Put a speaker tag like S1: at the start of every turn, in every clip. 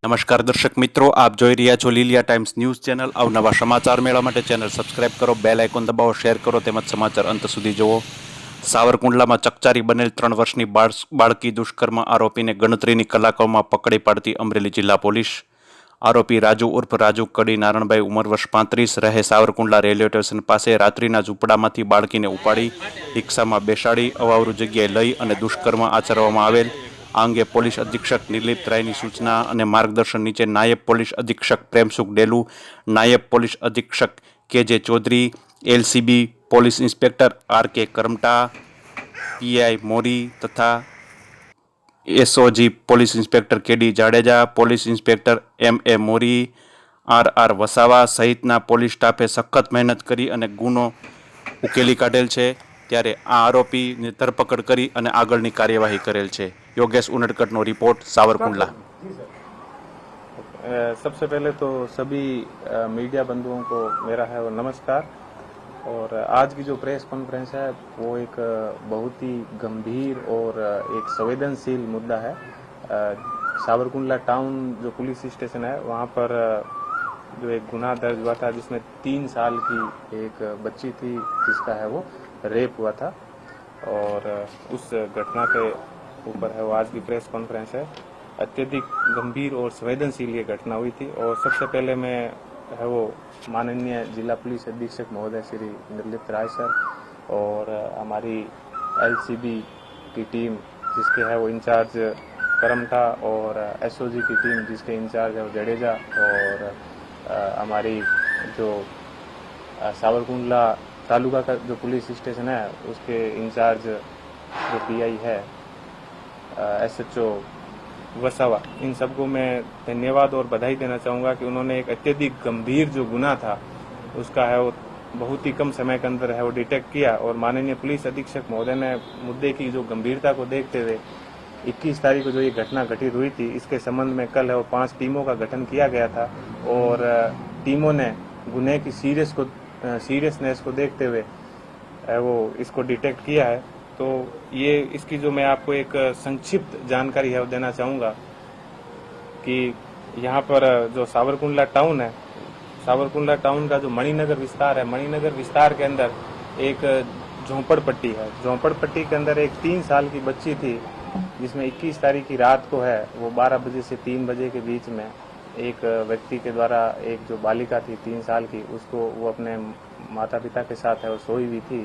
S1: નમસ્કાર દર્શક મિત્રો, આપ જોઈ રહ્યા છો લીલિયા ટાઈમ્સ ન્યૂઝ ચેનલ। અવનવા સમાચાર મેળવવા માટે ચેનલ સબસ્ક્રાઇબ કરો, બેલ આઇકોન દબાવો, શેર કરો તેમજ સમાચાર અંત સુધી જુઓ। સાવરકુંડલામાં ચકચારી બનેલ 3 વર્ષની બાળકી દુષ્કર્મ આરોપીને ગણતરીની કલાકોમાં પકડી પાડતી અમરેલી જિલ્લા પોલીસ। આરોપી રાજુ ઉર્ફ રાજુ કડી નારણભાઈ, ઉંમર વર્ષ 35, રહે સાવરકુંડલા રેલવે સ્ટેશન પાસે રાત્રિના ઝૂંપડામાંથી બાળકીને ઉપાડી રિક્ષામાં બેસાડી અવાવરૂ જગ્યાએ લઈ અને દુષ્કર્મ આચરવામાં આવેલ। આ અંગે પોલીસ અધિક્ષક નિર્લિપ્ત રાયની સૂચના અને માર્ગદર્શન નીચે નાયબ પોલીસ અધિક્ષક પ્રેમસુખ ડેલુ, નાયબ પોલીસ અધિક્ષક K J. Chaudhari, LCB police inspector R K. Karamta, PI Mori તથા SOG police inspector K D. Jadeja, police inspector M A. Mori, R R. Vasava સહિતના પોલીસ સ્ટાફે સખત મહેનત કરી અને ગુનો ઉકેલી કાઢેલ છે। ત્યારે આ આરોપીની ધરપકડ કરી અને આગળની કાર્યવાહી કરેલ છે। योगेश उनड़कट नो रिपोर्ट, सावरकुंडला।
S2: सबसे पहले तो सभी मीडिया बंधुओं को मेरा है वो नमस्कार। और आज की जो प्रेस कॉन्फ्रेंस है वो एक बहुत ही गंभीर और एक संवेदनशील मुद्दा है। सावरकुंडला टाउन जो पुलिस स्टेशन है वहाँ पर जो एक गुनाह दर्ज हुआ था जिसमें 3 साल की एक बच्ची थी जिसका है वो रेप हुआ था। और उस घटना के ऊपर है वो आज की प्रेस कॉन्फ्रेंस है। अत्यधिक गंभीर और संवेदनशील ये घटना हुई थी। और सबसे पहले मैं है वो माननीय जिला पुलिस अधीक्षक महोदय श्री निर्लिप्त राय सर और हमारी एलसीबी की टीम जिसके है वो इंचार्ज करमटा और एसओजी की टीम जिसके इंचार्ज है वो जडेजा और हमारी जो सावरकुंडला तालुका का जो पुलिस स्टेशन है उसके इंचार्ज जो पीआई है एसएचओ वसावा, इन सबको मैं धन्यवाद और बधाई देना चाहूँगा कि उन्होंने एक अत्यधिक गंभीर जो गुनाह था उसका है वो बहुत ही कम समय के अंदर है वो डिटेक्ट किया। और माननीय पुलिस अधीक्षक महोदय ने मुद्दे की जो गंभीरता को देखते हुए 21 तारीख को जो ये घटना घटित हुई थी इसके संबंध में कल है वो 5 टीमों का गठन किया गया था। और टीमों ने गुनह की सीरियसनेस को देखते हुए वो इसको डिटेक्ट किया है। तो ये इसकी जो मैं आपको एक संक्षिप्त जानकारी है वो देना चाहूँगा कि यहाँ पर जो सावरकुंडला टाउन है, सावरकुंडला टाउन का जो मणिनगर विस्तार है, मणिनगर विस्तार के अंदर एक झोंपड़पट्टी है। झोंपड़पट्टी के अंदर एक 3 साल की बच्ची थी जिसमें 21 तारीख की रात को है वो 12 बजे से 3 बजे के बीच में एक व्यक्ति के द्वारा एक जो बालिका थी 3 साल की उसको वो अपने माता पिता के साथ है वो सोई हुई थी,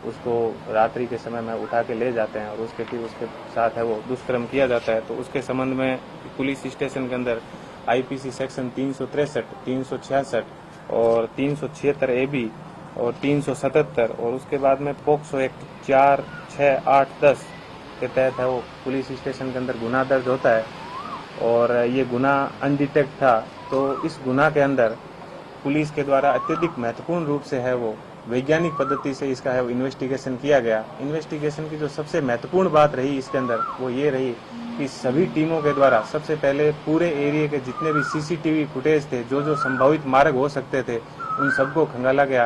S2: उसको रात्रि के समय में उठा के ले जाते हैं और उसके साथ है वो दुष्कर्म किया जाता है। तो उसके संबंध में पुलिस स्टेशन के अंदर आईपीसी सेक्शन 363, 366 और 376 AB और 377 और उसके बाद में पोक्सो एक्ट 4, 6, 8, 10 के तहत है वो पुलिस स्टेशन के अंदर गुनाह दर्ज होता है। और ये गुनाह अनडिटेक्ट था तो इस गुनाह के अंदर पुलिस के द्वारा अत्यधिक महत्वपूर्ण रूप से है वो वैज्ञानिक पद्धति से इसका है वो इन्वेस्टिगेशन किया गया। इन्वेस्टिगेशन की जो सबसे महत्वपूर्ण बात रही इसके अंदर वो ये रही कि सभी टीमों के द्वारा सबसे पहले पूरे एरिया के जितने भी सीसीटीवी फुटेज थे, जो जो संभावित मार्ग हो सकते थे, उन सबको खंगाला गया।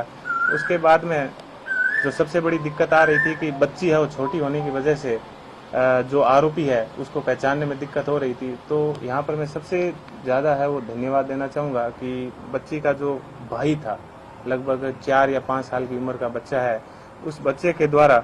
S2: उसके बाद में जो सबसे बड़ी दिक्कत आ रही थी कि बच्ची है वो छोटी होने की वजह से जो आरोपी है उसको पहचानने में दिक्कत हो रही थी। तो यहाँ पर मैं सबसे ज़्यादा है वो धन्यवाद देना चाहूँगा कि बच्ची का जो भाई था, लगभग 4 या 5 साल की उम्र का बच्चा है, उस बच्चे के द्वारा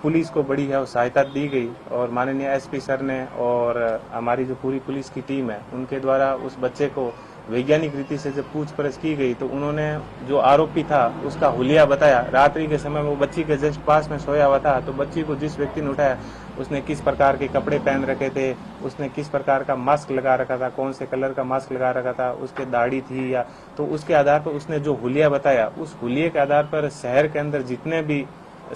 S2: पुलिस को बड़ी है वो सहायता दी गई। और माननीय एसपी सर ने और हमारी जो पूरी पुलिस की टीम है उनके द्वारा उस बच्चे को वैज्ञानिक रीति से जब पूछपरछ की गई तो उन्होंने जो आरोपी था उसका हुलिया बताया। रात्रि के समय में वो बच्ची के जस्ट पास में सोया हुआ था। तो बच्ची को जिस व्यक्ति ने उठाया उसने किस प्रकार के कपड़े पहन रखे थे, उसने किस प्रकार का मास्क लगा रखा था, कौन से कलर का मास्क लगा रखा था, उसके दाढ़ी थी या, तो उसके आधार पर उसने जो हुलिया बताया उस हुलिये के आधार पर शहर के अंदर जितने भी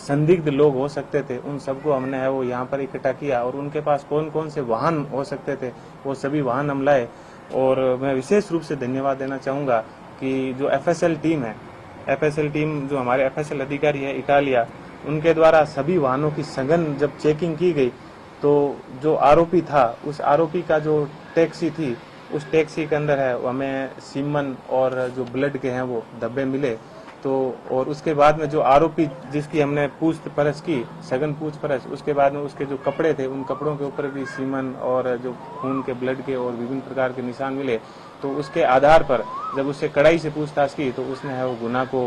S2: संदिग्ध लोग हो सकते थे उन सबको हमने है वो यहाँ पर इकट्ठा किया। और उनके पास कौन कौन से वाहन हो सकते थे वो सभी वाहन हम लाए। और मैं विशेष रूप से धन्यवाद देना चाहूँगा कि जो एफएसएल टीम है, एफएसएल टीम जो हमारे एफएसएल अधिकारी है इटालिया, उनके द्वारा सभी वाहनों की सघन जब चेकिंग की गई तो जो आरोपी था उस आरोपी का जो टैक्सी थी उस टैक्सी के अंदर है हमें सीमन और जो ब्लड के हैं वो धब्बे मिले। तो और उसके बाद में जो आरोपी जिसकी हमने पूछपरछ की, सघन पूछपरछ, उसके बाद में उसके जो कपड़े थे उन कपड़ों के ऊपर भी सीमन और जो खून के ब्लड के और विभिन्न प्रकार के निशान मिले। तो उसके आधार पर जब उससे कड़ाई से पूछताछ की तो उसने है वो गुनाह को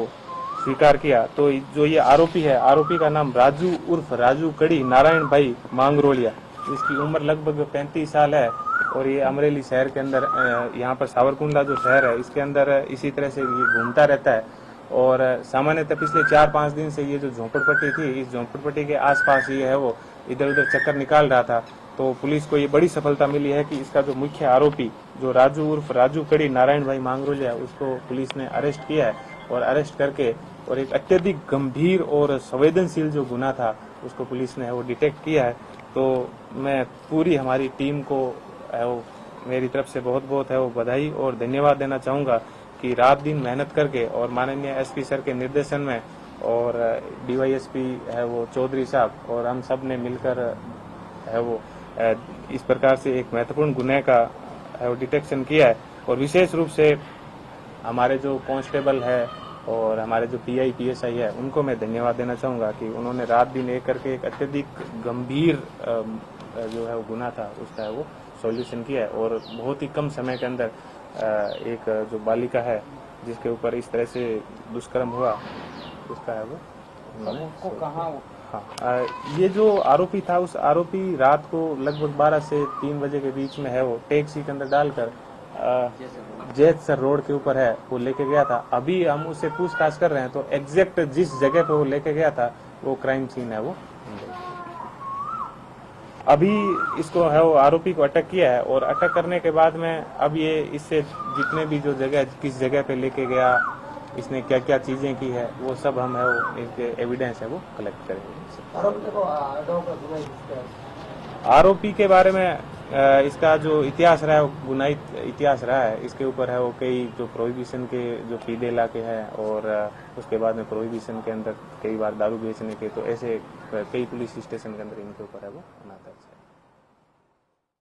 S2: स्वीकार किया। तो जो ये आरोपी है, आरोपी का नाम राजू उर्फ राजू कड़ी नारायण भाई मांगरोलिया, इसकी उम्र लगभग 35 साल है और ये अमरेली शहर के अंदर यहाँ पर सावरकुंडला जो शहर है इसके अंदर इसी तरह से ये घूमता रहता है। और सामान्यतः पिछले 4-5 दिन से ये जो झोपड़पट्टी थी, इस झोपड़पट्टी के आसपास ये है वो इधर उधर चक्कर निकाल रहा था। तो पुलिस को ये बड़ी सफलता मिली है कि इसका जो मुख्य आरोपी जो राजू उर्फ राजू कड़ी नारायण भाई मांगरोलिया, उसको पुलिस ने अरेस्ट किया है और अरेस्ट करके और एक अत्यधिक गंभीर और संवेदनशील जो गुनाह था उसको पुलिस ने वो डिटेक्ट किया है। तो मैं पूरी हमारी टीम को है वो मेरी तरफ से बहुत बहुत है वो बधाई और धन्यवाद देना चाहूँगा कि रात दिन मेहनत करके और माननीय एसपी सर के निर्देशन में और डीवाईएसपी है वो चौधरी साहब और हम सब ने मिलकर है वो इस प्रकार से एक महत्वपूर्ण गुनाह का है वो डिटेक्शन किया है। और विशेष रूप से हमारे जो कांस्टेबल है और हमारे जो पीआई पीएसआई है उनको मैं धन्यवाद देना चाहूँगा कि उन्होंने रात दिन एक करके एक अत्यधिक गंभीर जो है वो गुनाह था उसका वो सॉल्यूशन किया है और बहुत ही कम समय के अंदर एक जो बालिका है जिसके ऊपर इस तरह से दुष्कर्म हुआ उसका है वो
S3: कहाँ
S2: हाँ, ये जो आरोपी था उस आरोपी रात को लगभग 12 से 3 बजे के बीच में है वो टैक्सी के अंदर डालकर जैतसर रोड के ऊपर है वो लेके गया था। अभी हम उससे पूछताछ कर रहे हैं तो एग्जैक्ट जिस जगह पे वो लेके गया था वो क्राइम सीन है वो अभी इसको है वो आरोपी को अटक किया है और अटक करने के बाद में अब ये इससे जितने भी जो जगह किस जगह पे लेके गया, इसने क्या क्या चीजें की है वो सब हम है वो इसके एविडेंस है वो कलेक्ट करेंगे। आरोपी के बारे में इसका जो इतिहास रहा है वो गुनाही इतिहास रहा है। इसके ऊपर है वो कई जो प्रोहिबिशन के जो पीदे इलाके हैं और उसके बाद में प्रोहिबिशन के अंदर कई बार दारू बेचने के, तो ऐसे कई पुलिस स्टेशन के अंदर इनके ऊपर है वो अनादर है।